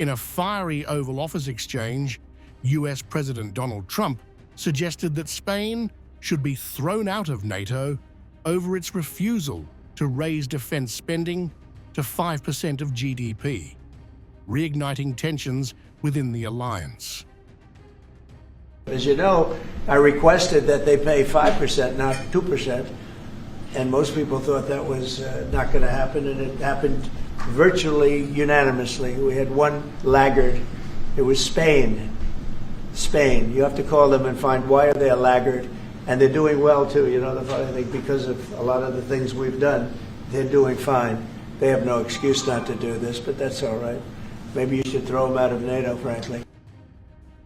In a fiery Oval Office exchange, US President Donald Trump suggested that Spain should be thrown out of NATO over its refusal to raise defense spending to 5% of GDP, reigniting tensions within the alliance. As you know, I requested that they pay 5%, not 2%, and most people thought that was not going to happen, and it happened virtually unanimously. We had one laggard. It was Spain. Spain. You have to call them and find why are they a laggard, and they're doing well too. You know, the funny thing, because of a lot of the things we've done, they're doing fine. They have no excuse not to do this, but that's all right. Maybe you should throw them out of NATO, frankly.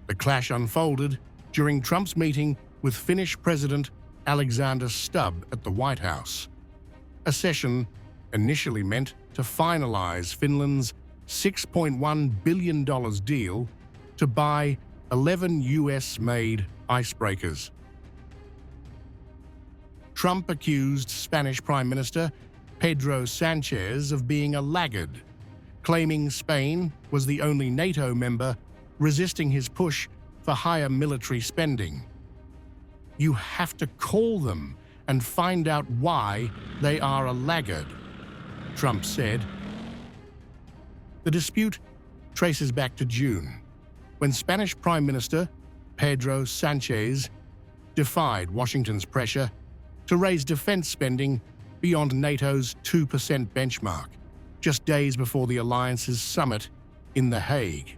The clash unfolded during Trump's meeting with Finnish President Alexander Stubb at the White House, a session initially meant to finalize Finland's $6.1 billion deal to buy 11 US-made icebreakers. Trump accused Spanish Prime Minister Pedro Sánchez of being a laggard, claiming Spain was the only NATO member resisting his push for higher military spending. You have to call them and find out why they are a laggard, Trump said. The dispute traces back to June, when Spanish Prime Minister Pedro Sánchez defied Washington's pressure to raise defense spending beyond NATO's 2% benchmark, just days before the alliance's summit in The Hague.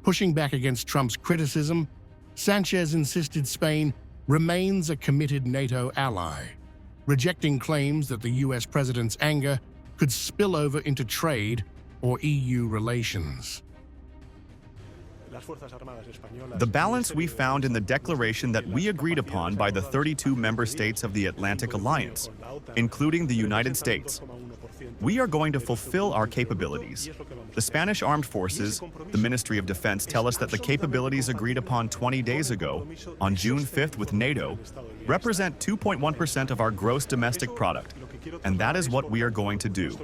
Pushing back against Trump's criticism, Sánchez insisted Spain remains a committed NATO ally, rejecting claims that the US president's anger could spill over into trade or EU relations. The balance we found in the declaration that we agreed upon by the 32 member states of the Atlantic Alliance, including the United States. We are going to fulfill our capabilities. The Spanish Armed Forces, the Ministry of Defense, tell us that the capabilities agreed upon 20 days ago, on June 5th with NATO, represent 2.1% of our gross domestic product, and that is what we are going to do.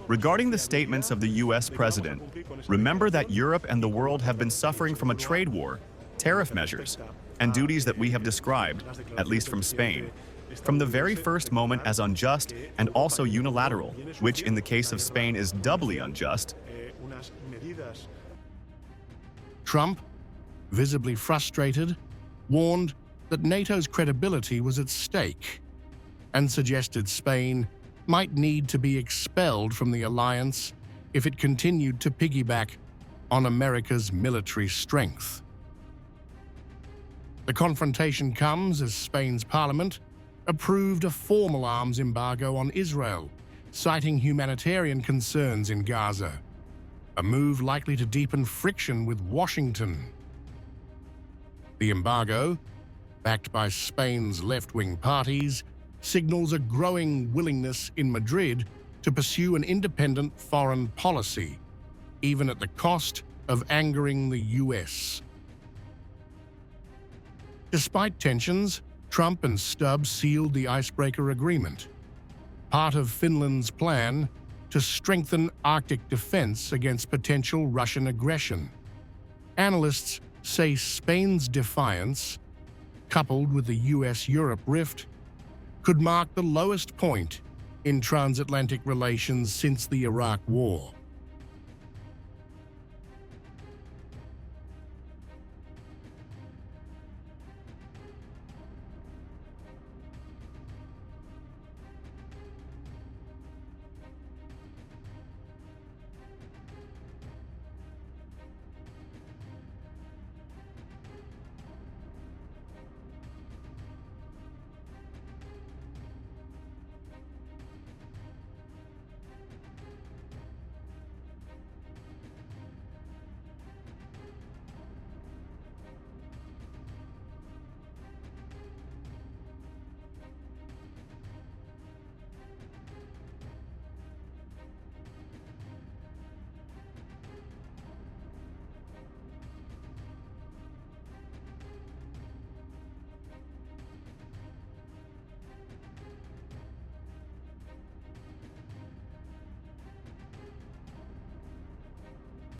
Regarding the statements of the US president, remember that Europe and the world have been suffering from a trade war, tariff measures, and duties that we have described, at least from Spain, from the very first moment as unjust and also unilateral, which in the case of Spain is doubly unjust. Trump, visibly frustrated, warned that NATO's credibility was at stake and suggested Spain might need to be expelled from the alliance if it continued to piggyback on America's military strength. The confrontation comes as Spain's parliament approved a formal arms embargo on Israel, citing humanitarian concerns in Gaza, a move likely to deepen friction with Washington. The embargo, backed by Spain's left-wing parties, signals a growing willingness in Madrid to pursue an independent foreign policy, even at the cost of angering the US. Despite tensions, Trump and Stubb sealed the icebreaker agreement, part of Finland's plan to strengthen Arctic defense against potential Russian aggression. Analysts say Spain's defiance, coupled with the US-Europe rift, could mark the lowest point in transatlantic relations since the Iraq War.